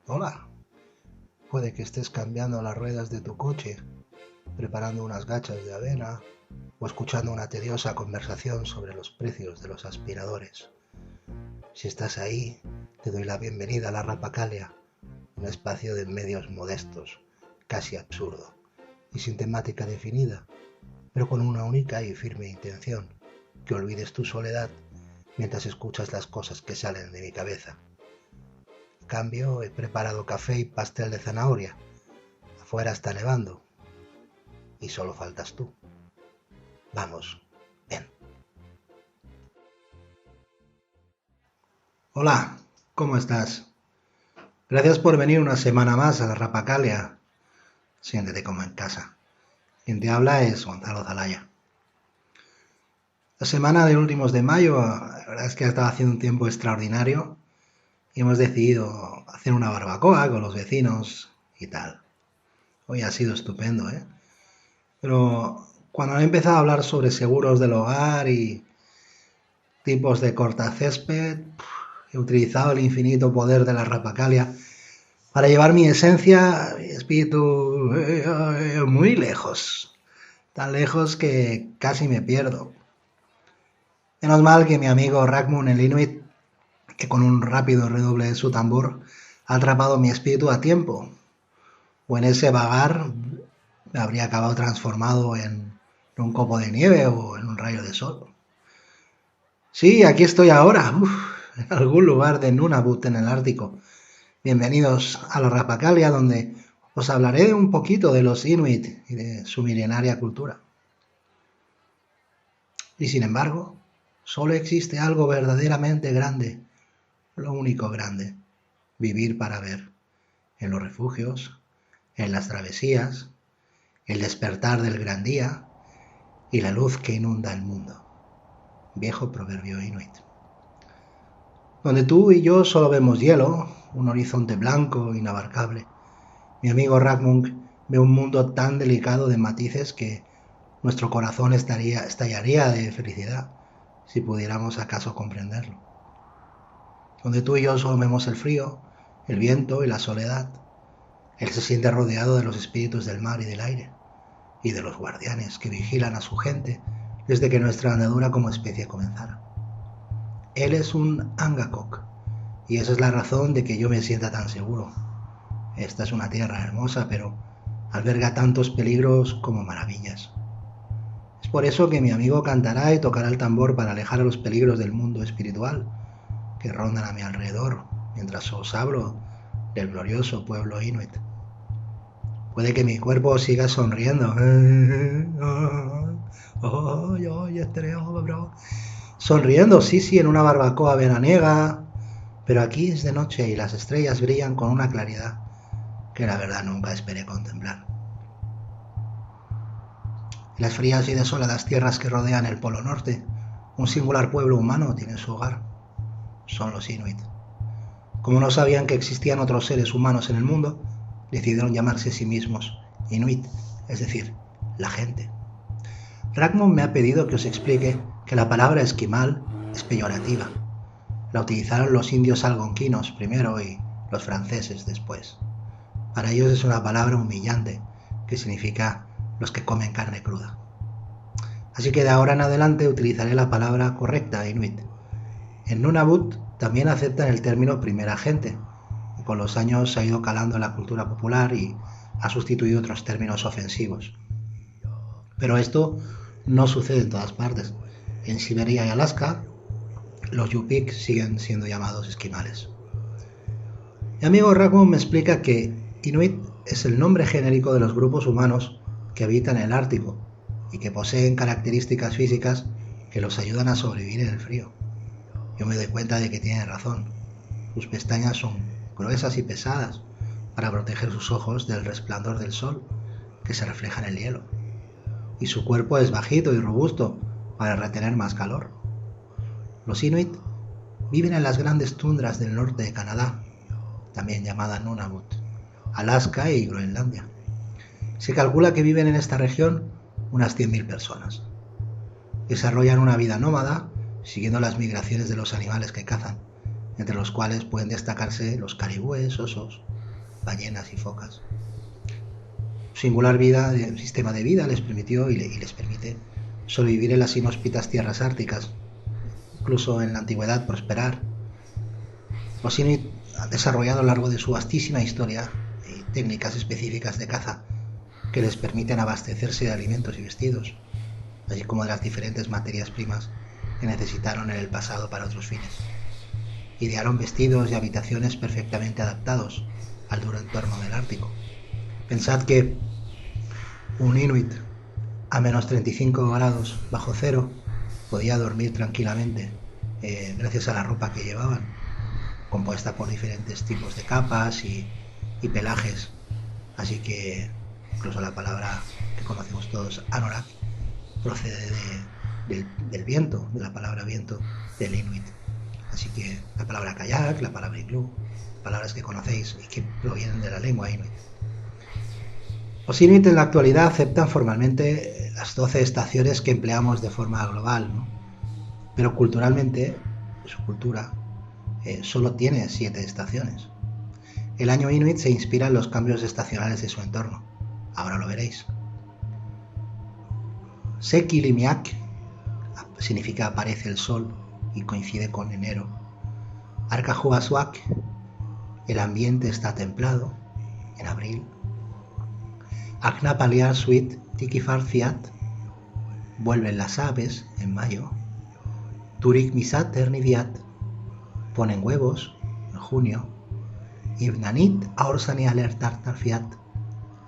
Hola, puede que estés cambiando las ruedas de tu coche, preparando unas gachas de avena o escuchando una tediosa conversación sobre los precios de los aspiradores. Si estás ahí, te doy la bienvenida a la Rapacalia, un espacio de medios modestos, casi absurdo, y sin temática definida, pero con una única y firme intención, que olvides tu soledad mientras escuchas las cosas que salen de mi cabeza. En cambio, he preparado café y pastel de zanahoria. Afuera está nevando y solo faltas tú. Vamos, ven. Hola, ¿cómo estás? Gracias por venir una semana más a la Rapacalia. Siéntete como en casa. Quien te habla es Gonzalo Zalaya. La semana de últimos de mayo, la verdad es que ha estado haciendo un tiempo extraordinario y hemos decidido hacer una barbacoa con los vecinos y tal. Hoy ha sido estupendo, ¿eh? Pero cuando he empezado a hablar sobre seguros del hogar y tipos de cortacésped, he utilizado el infinito poder de la Rapacalia para llevar mi esencia, mi espíritu muy lejos, tan lejos que casi me pierdo. Menos mal que mi amigo Rackmoon el Inuit, que con un rápido redoble de su tambor ha atrapado mi espíritu a tiempo, o en ese vagar me habría acabado transformado en un copo de nieve o en un rayo de sol. Sí, aquí estoy ahora, en algún lugar de Nunavut en el Ártico. Bienvenidos a la Rapacalia, donde os hablaré un poquito de los Inuit y de su milenaria cultura. Y sin embargo, solo existe algo verdaderamente grande, lo único grande: vivir para ver, en los refugios, en las travesías, el despertar del gran día y la luz que inunda el mundo. Viejo proverbio Inuit. Donde tú y yo solo vemos hielo, un horizonte blanco inabarcable, mi amigo Rackmunk ve un mundo tan delicado de matices que nuestro corazón estallaría de felicidad si pudiéramos acaso comprenderlo. Donde tú y yo solo vemos el frío, el viento y la soledad, él se siente rodeado de los espíritus del mar y del aire, y de los guardianes que vigilan a su gente desde que nuestra andadura como especie comenzara. Él es un Angakok, y esa es la razón de que yo me sienta tan seguro. Esta es una tierra hermosa, pero alberga tantos peligros como maravillas. Es por eso que mi amigo cantará y tocará el tambor para alejar a los peligros del mundo espiritual que rondan a mi alrededor mientras os hablo del glorioso pueblo Inuit. Puede que mi cuerpo siga sonriendo. Sonriendo, sí, en una barbacoa veraniega. Pero aquí es de noche y las estrellas brillan con una claridad que la verdad nunca esperé contemplar. En las frías y desoladas tierras que rodean el Polo Norte, un singular pueblo humano tiene su hogar. Son los Inuit. Como no sabían que existían otros seres humanos en el mundo, decidieron llamarse a sí mismos Inuit, es decir, la gente. Rackmon me ha pedido que os explique que la palabra esquimal es peyorativa. La utilizaron los indios algonquinos primero y los franceses después. Para ellos es una palabra humillante que significa los que comen carne cruda. Así que de ahora en adelante utilizaré la palabra correcta, Inuit. En Nunavut también aceptan el término primera gente, y con los años se ha ido calando en la cultura popular y ha sustituido otros términos ofensivos. Pero esto no sucede en todas partes. En Siberia y Alaska, los Yupik siguen siendo llamados esquimales. Mi amigo Rackmon me explica que Inuit es el nombre genérico de los grupos humanos que habitan el Ártico y que poseen características físicas que los ayudan a sobrevivir en el frío. Yo me doy cuenta de que tiene razón. Sus pestañas son gruesas y pesadas para proteger sus ojos del resplandor del sol que se refleja en el hielo. Y su cuerpo es bajito y robusto para retener más calor. Los Inuit viven en las grandes tundras del norte de Canadá, también llamada Nunavut, Alaska y Groenlandia. Se calcula que viven en esta región unas 100.000 personas. Desarrollan una vida nómada, siguiendo las migraciones de los animales que cazan, entre los cuales pueden destacarse los caribúes, osos, ballenas y focas. Su singular sistema de vida les permitió y les permite sobrevivir en las inhóspitas tierras árticas, incluso en la antigüedad prosperar. Los Inuit han desarrollado a lo largo de su vastísima historia técnicas específicas de caza que les permiten abastecerse de alimentos y vestidos, así como de las diferentes materias primas que necesitaron en el pasado para otros fines. Idearon vestidos y habitaciones perfectamente adaptados al duro entorno del Ártico. Pensad que un Inuit a menos 35 grados bajo cero podía dormir tranquilamente gracias a la ropa que llevaban, compuesta por diferentes tipos de capas y pelajes. Así que incluso la palabra que conocemos todos, anorak, procede del viento, de la palabra viento del Inuit. Así que la palabra kayak, la palabra iglú, palabras que conocéis y que provienen de la lengua Inuit. Los Inuit en la actualidad aceptan formalmente las 12 estaciones que empleamos de forma global, ¿no? Pero culturalmente, su cultura solo tiene 7 estaciones. El año Inuit se inspira en los cambios estacionales de su entorno. Ahora lo veréis. Sekilimiak significa aparece el sol y coincide con enero. Arcahuaswak, el ambiente está templado en abril. Aknapaliar Suit Tikifarciat, vuelven las aves en mayo. Turik Misat Erniviat, ponen huevos en junio. Ibnanit Aursani Alertartarfiat,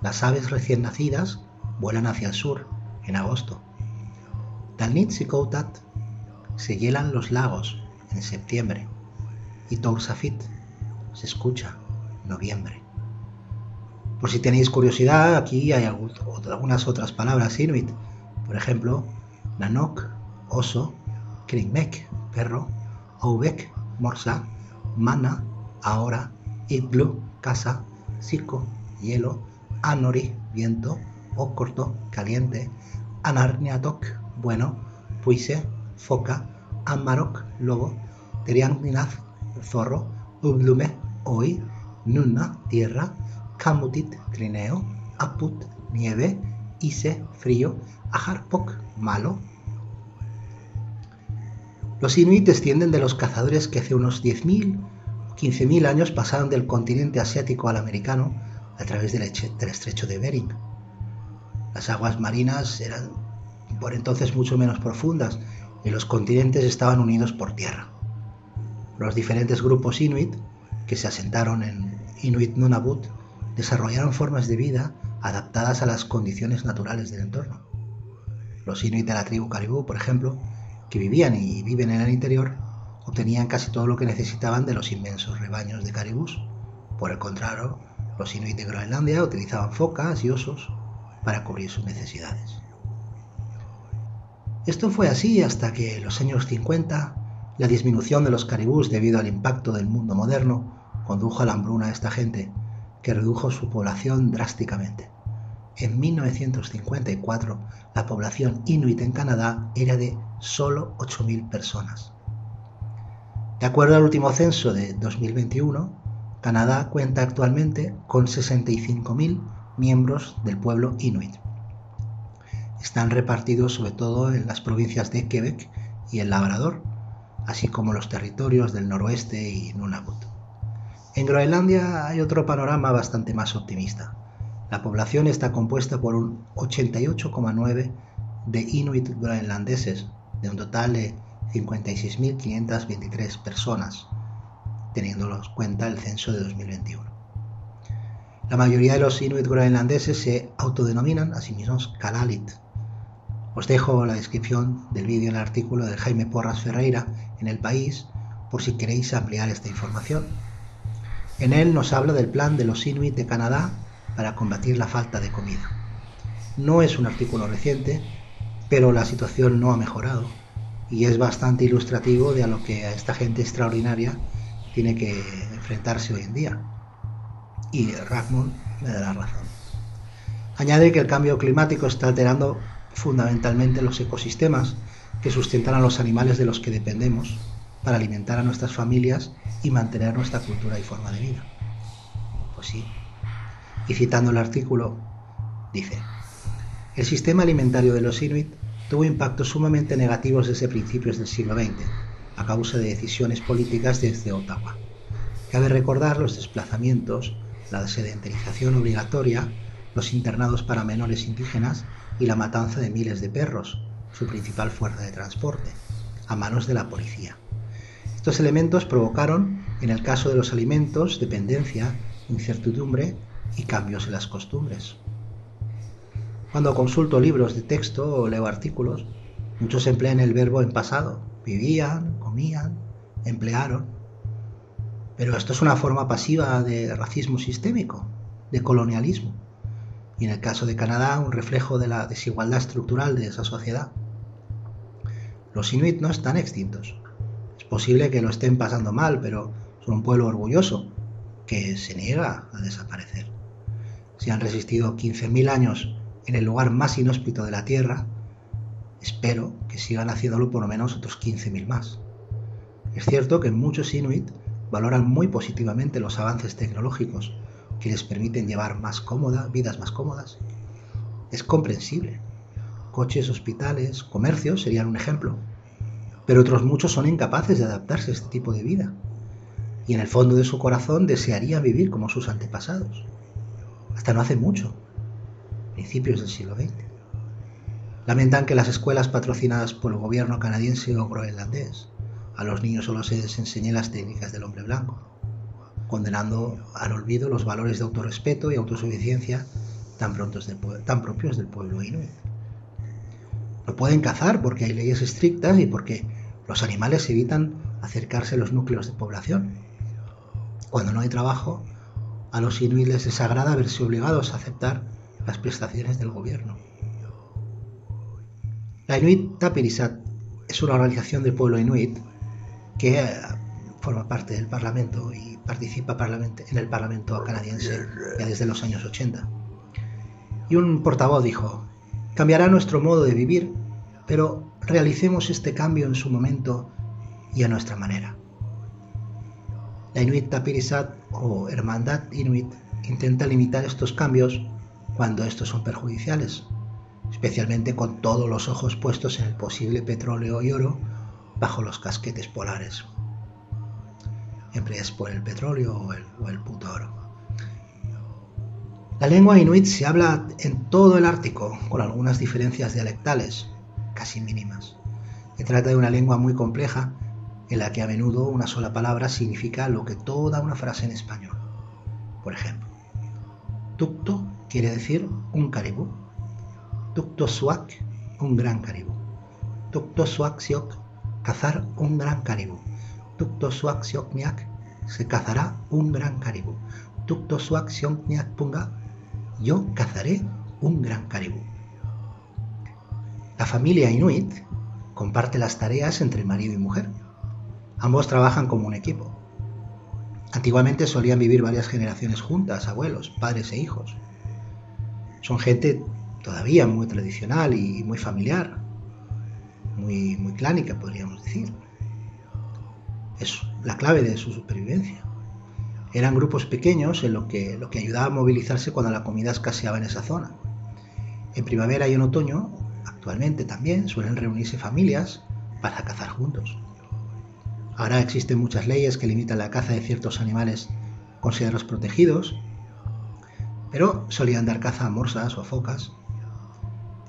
las aves recién nacidas vuelan hacia el sur en agosto. Talnit Sikoutat, se hielan los lagos en septiembre. Y Toursafit, se escucha en noviembre. Por si tenéis curiosidad, aquí hay algunas otras palabras inuit. Por ejemplo, Nanok, oso, Kringmek, perro, Oubek, morsa, Mana, ahora, Iglu, casa, Siko, hielo, Anori, viento, Okorto, caliente, Anarniatok, bueno, Puise, foca, Amarok, lobo, Teriangninaz, zorro, Ublume, hoy, Nuna, tierra, Kamutit, trineo, Aput, nieve, Ise, frío, Aharpok, malo. Los Inuit descienden de los cazadores que hace unos 10.000 o 15.000 años pasaron del continente asiático al americano a través del estrecho de Bering. Las aguas marinas eran por entonces mucho menos profundas y los continentes estaban unidos por tierra. Los diferentes grupos Inuit que se asentaron en Inuit Nunavut desarrollaron formas de vida adaptadas a las condiciones naturales del entorno. Los Inuit de la tribu Caribú, por ejemplo, que vivían y viven en el interior, obtenían casi todo lo que necesitaban de los inmensos rebaños de caribús. Por el contrario, los Inuit de Groenlandia utilizaban focas y osos para cubrir sus necesidades. Esto fue así hasta que en los años 50 la disminución de los caribús debido al impacto del mundo moderno condujo a la hambruna a esta gente, que redujo su población drásticamente. En 1954, la población inuit en Canadá era de solo 8.000 personas. De acuerdo al último censo de 2021, Canadá cuenta actualmente con 65.000 miembros del pueblo inuit. Están repartidos sobre todo en las provincias de Quebec y el Labrador, así como los territorios del noroeste y Nunavut. En Groenlandia hay otro panorama bastante más optimista. La población está compuesta por un 88,9% de inuit groenlandeses, de un total de 56.523 personas, teniendo en cuenta el censo de 2021. La mayoría de los inuit groenlandeses se autodenominan a sí mismos Kalalit. Os dejo la descripción del vídeo en el artículo de Jaime Porras Ferreira en El País, por si queréis ampliar esta información. En él nos habla del plan de los inuit de Canadá para combatir la falta de comida. No es un artículo reciente, pero la situación no ha mejorado y es bastante ilustrativo de a lo que a esta gente extraordinaria tiene que enfrentarse hoy en día. Y Rathmund me da la razón. Añade que el cambio climático está alterando fundamentalmente los ecosistemas que sustentan a los animales de los que dependemos para alimentar a nuestras familias y mantener nuestra cultura y forma de vida. Pues sí, Y citando el artículo, dice: el sistema alimentario de los inuit tuvo impactos sumamente negativos desde principios del siglo XX, a causa de decisiones políticas desde Ottawa. Cabe recordar los desplazamientos, la sedentarización obligatoria, los internados para menores indígenas y la matanza de miles de perros, su principal fuerza de transporte, a manos de la policía. Estos elementos provocaron, en el caso de los alimentos, dependencia, incertidumbre y cambios en las costumbres. Cuando consulto libros de texto o leo artículos, muchos emplean el verbo en pasado: vivían, comían, emplearon. Pero esto es una forma pasiva de racismo sistémico, de colonialismo, y en el caso de Canadá, un reflejo de la desigualdad estructural de esa sociedad. Los inuit no están extintos. Es posible que lo estén pasando mal, pero son un pueblo orgulloso que se niega a desaparecer. Si han resistido 15.000 años en el lugar más inhóspito de la Tierra, espero que sigan haciéndolo por lo menos otros 15.000 más. Es cierto que muchos inuit valoran muy positivamente los avances tecnológicos que les permiten llevar vidas más cómodas. Es comprensible. Coches, hospitales, comercios serían un ejemplo. Pero otros muchos son incapaces de adaptarse a este tipo de vida. Y en el fondo de su corazón desearían vivir como sus antepasados. Hasta no hace mucho, principios del siglo XX. Lamentan que las escuelas patrocinadas por el gobierno canadiense o groenlandés a los niños solo se les enseñe las técnicas del hombre blanco, condenando al olvido los valores de autorrespeto y autosuficiencia tan propios del pueblo inuit. No pueden cazar porque hay leyes estrictas y porque los animales evitan acercarse a los núcleos de población. Cuando no hay trabajo, a los inuit les desagrada verse obligados a aceptar las prestaciones del gobierno. La Inuit Tapirisat es una organización del pueblo inuit que forma parte del Parlamento y participa en el Parlamento canadiense ya desde los años 80. Y un portavoz dijo: cambiará nuestro modo de vivir, pero realicemos este cambio en su momento y a nuestra manera. La Inuit Tapirisat o Hermandad Inuit intenta limitar estos cambios cuando estos son perjudiciales, especialmente con todos los ojos puestos en el posible petróleo y oro bajo los casquetes polares. Siempre es por el petróleo o el puto oro. La lengua inuit se habla en todo el Ártico, con algunas diferencias dialectales, casi mínimas. Se trata de una lengua muy compleja, en la que a menudo una sola palabra significa lo que toda una frase en español. Por ejemplo, tukto quiere decir un caribú. Tuktosuak, un gran caribú. Tuktosuaksiok, cazar un gran caribú. Tuktosuaksiokniak, se cazará un gran caribú. Tuktosuaksiokniak punga, yo cazaré un gran caribú. La familia inuit comparte las tareas entre marido y mujer. Ambos trabajan como un equipo. Antiguamente solían vivir varias generaciones juntas, abuelos, padres e hijos. Son gente todavía muy tradicional y muy familiar, muy clánica, podríamos decir. Es la clave de su supervivencia. Eran grupos pequeños en lo que ayudaba a movilizarse cuando la comida escaseaba en esa zona. En primavera y en otoño, actualmente también, suelen reunirse familias para cazar juntos. Ahora existen muchas leyes que limitan la caza de ciertos animales considerados protegidos, pero solían dar caza a morsas o a focas.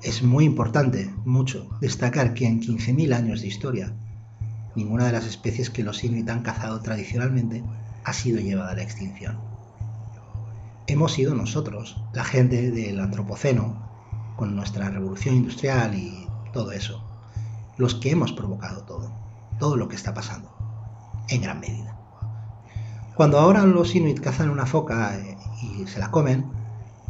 Es muy importante, mucho, destacar que en 15.000 años de historia, ninguna de las especies que los inuit han cazado tradicionalmente ha sido llevada a la extinción. Hemos sido nosotros, la gente del Antropoceno, con nuestra revolución industrial y todo eso, los que hemos provocado todo lo que está pasando, en gran medida. Cuando ahora los inuit cazan una foca y se la comen,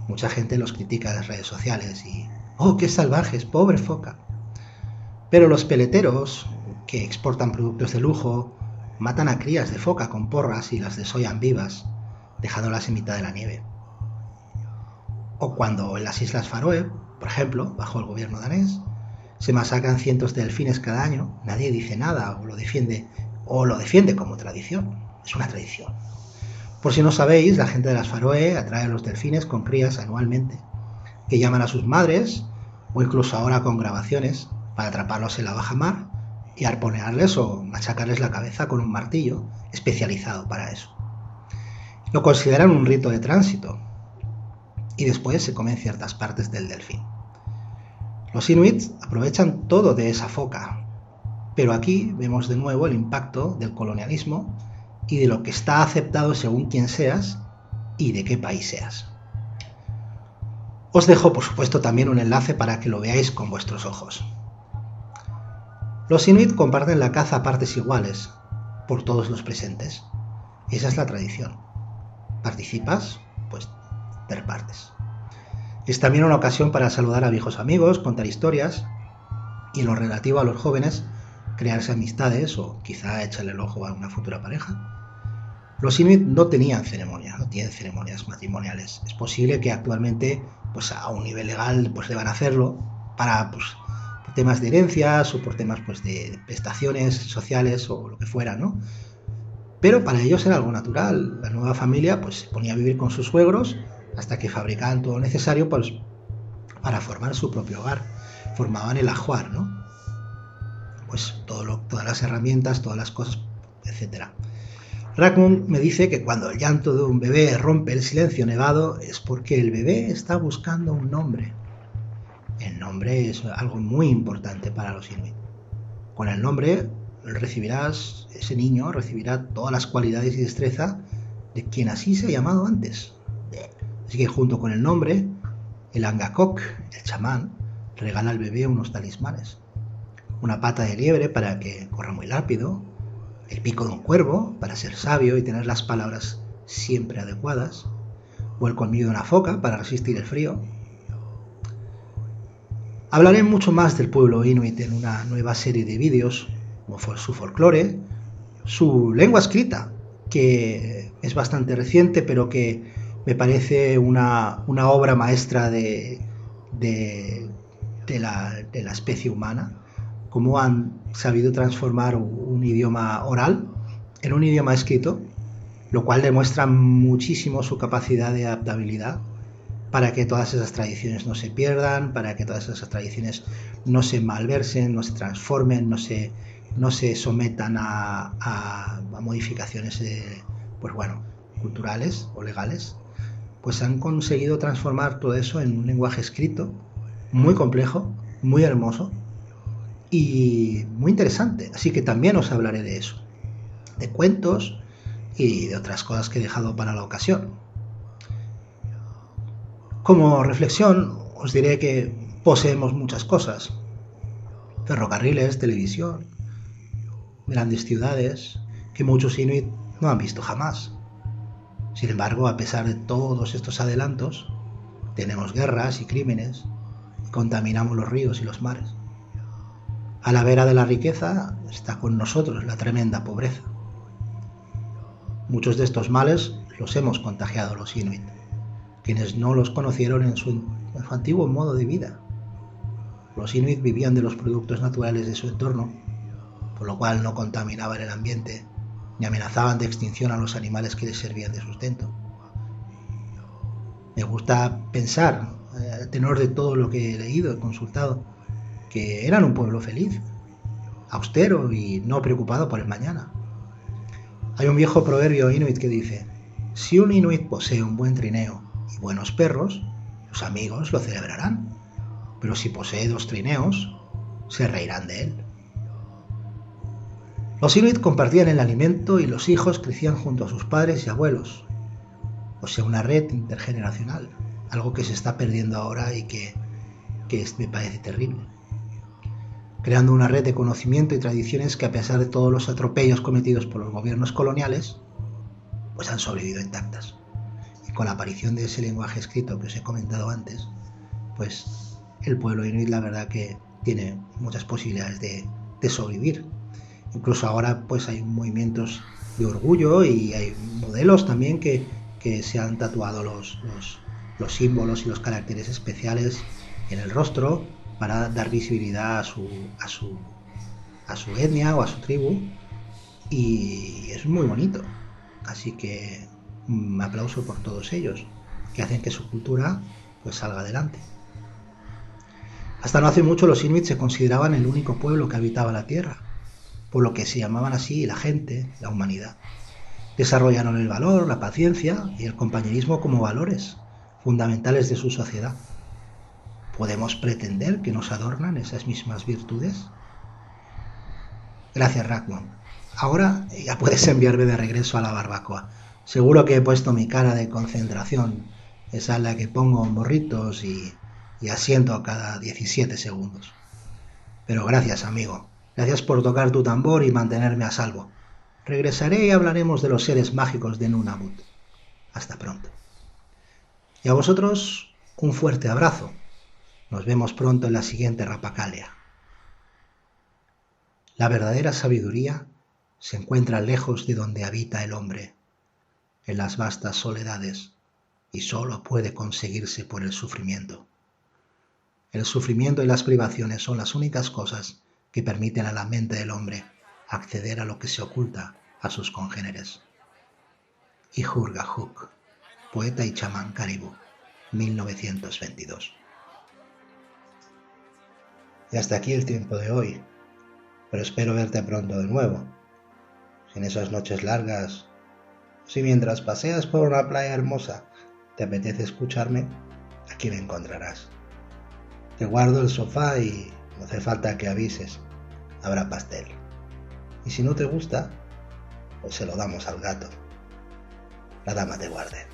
mucha gente los critica en las redes sociales y ¡oh, qué salvajes, pobre foca! Pero los peleteros, que exportan productos de lujo, matan a crías de foca con porras y las desollan vivas, dejándolas en mitad de la nieve. O cuando en las Islas Faroe, por ejemplo, bajo el gobierno danés, se masacran cientos de delfines cada año, nadie dice nada o lo defiende como tradición. Es una tradición. Por si no sabéis, la gente de las Faroe atrae a los delfines con crías anualmente, que llaman a sus madres, o incluso ahora con grabaciones, para atraparlos en la bajamar y arponearles o machacarles la cabeza con un martillo especializado para eso. Lo consideran un rito de tránsito y después se comen ciertas partes del delfín. Los inuits aprovechan todo de esa foca, pero aquí vemos de nuevo el impacto del colonialismo y de lo que está aceptado según quién seas y de qué país seas. Os dejo, por supuesto, también un enlace para que lo veáis con vuestros ojos. Los inuit comparten la caza a partes iguales por todos los presentes. Esa es la tradición. Participas, pues te repartes. Es también una ocasión para saludar a viejos amigos, contar historias y en lo relativo a los jóvenes, crearse amistades o quizá echarle el ojo a una futura pareja. Los inuit no tienen ceremonias matrimoniales. Es posible que actualmente, pues a un nivel legal, pues deban hacerlo para por temas de herencias o por temas pues de prestaciones sociales o lo que fuera, ¿no? Pero para ellos era algo natural. La nueva familia pues se ponía a vivir con sus suegros hasta que fabricaban todo lo necesario pues, para formar su propio hogar. Formaban el ajuar, ¿no? Pues todas las herramientas, todas las cosas, etcétera. Rackmund me dice que cuando el llanto de un bebé rompe el silencio nevado es porque el bebé está buscando un nombre. El nombre es algo muy importante para los inuit. Con el nombre ese niño recibirá todas las cualidades y destreza de quien así se ha llamado antes. Así que junto con el nombre, el Angakok, el chamán, regala al bebé unos talismanes. Una pata de liebre para que corra muy rápido, el pico de un cuervo para ser sabio y tener las palabras siempre adecuadas, o el colmillo de una foca para resistir el frío. Hablaré mucho más del pueblo inuit en una nueva serie de vídeos, como su folclore, su lengua escrita, que es bastante reciente, pero que me parece una obra maestra de la especie humana, cómo han sabido transformar un idioma oral en un idioma escrito, lo cual demuestra muchísimo su capacidad de adaptabilidad para que todas esas tradiciones no se pierdan, para que todas esas tradiciones no se malversen, no se transformen, no se sometan a modificaciones culturales o legales. Pues han conseguido transformar todo eso en un lenguaje escrito muy complejo, muy hermoso y muy interesante. Así que también os hablaré de eso, de cuentos y de otras cosas que he dejado para la ocasión. Como reflexión os diré que poseemos muchas cosas: ferrocarriles, televisión, grandes ciudades que muchos inuit no han visto jamás. Sin embargo, a pesar de todos estos adelantos, tenemos guerras y crímenes y contaminamos los ríos y los mares. A la vera de la riqueza está con nosotros la tremenda pobreza. Muchos de estos males los hemos contagiado los inuit, quienes no los conocieron en su antiguo modo de vida. Los inuit vivían de los productos naturales de su entorno, por lo cual no contaminaban el ambiente ni amenazaban de extinción a los animales que les servían de sustento. Me gusta pensar, al tenor de todo lo que he leído y consultado, que eran un pueblo feliz, austero y no preocupado por el mañana. Hay un viejo proverbio inuit que dice: si un inuit posee un buen trineo y buenos perros, sus amigos lo celebrarán, pero si posee 2 trineos, se reirán de él. Los inuit compartían el alimento y los hijos crecían junto a sus padres y abuelos, o sea, una red intergeneracional, algo que se está perdiendo ahora y que me parece terrible. Creando una red de conocimiento y tradiciones que, a pesar de todos los atropellos cometidos por los gobiernos coloniales, pues han sobrevivido intactas. Y con la aparición de ese lenguaje escrito que os he comentado antes, pues el pueblo inuit la verdad que tiene muchas posibilidades de sobrevivir. Incluso ahora pues hay movimientos de orgullo y hay modelos también que se han tatuado los símbolos y los caracteres especiales en el rostro para dar visibilidad a su etnia o a su tribu, y es muy bonito. Así que Un aplauso por todos ellos, que hacen que su cultura pues salga adelante. Hasta no hace mucho los inuit se consideraban el único pueblo que habitaba la Tierra, por lo que se llamaban así la gente, la humanidad. Desarrollaron el valor, la paciencia y el compañerismo como valores fundamentales de su sociedad. ¿Podemos pretender que nos adornan esas mismas virtudes? Gracias, Rackman. Ahora ya puedes enviarme de regreso a la barbacoa. Seguro que he puesto mi cara de concentración, esa en la que pongo morritos y asiento cada 17 segundos. Pero gracias, amigo. Gracias por tocar tu tambor y mantenerme a salvo. Regresaré y hablaremos de los seres mágicos de Nunavut. Hasta pronto. Y a vosotros, un fuerte abrazo. Nos vemos pronto en la siguiente Rapacalea. La verdadera sabiduría se encuentra lejos de donde habita el hombre, en las vastas soledades, y solo puede conseguirse por el sufrimiento. El sufrimiento y las privaciones son las únicas cosas que permiten a la mente del hombre acceder a lo que se oculta a sus congéneres. Ihurga Huk, poeta y chamán caribú, 1922. Y hasta aquí el tiempo de hoy, pero espero verte pronto de nuevo. Si en esas noches largas, si mientras paseas por una playa hermosa te apetece escucharme, aquí me encontrarás. Te guardo el sofá y no hace falta que avises, habrá pastel. Y si no te gusta, pues se lo damos al gato. La dama te guarde.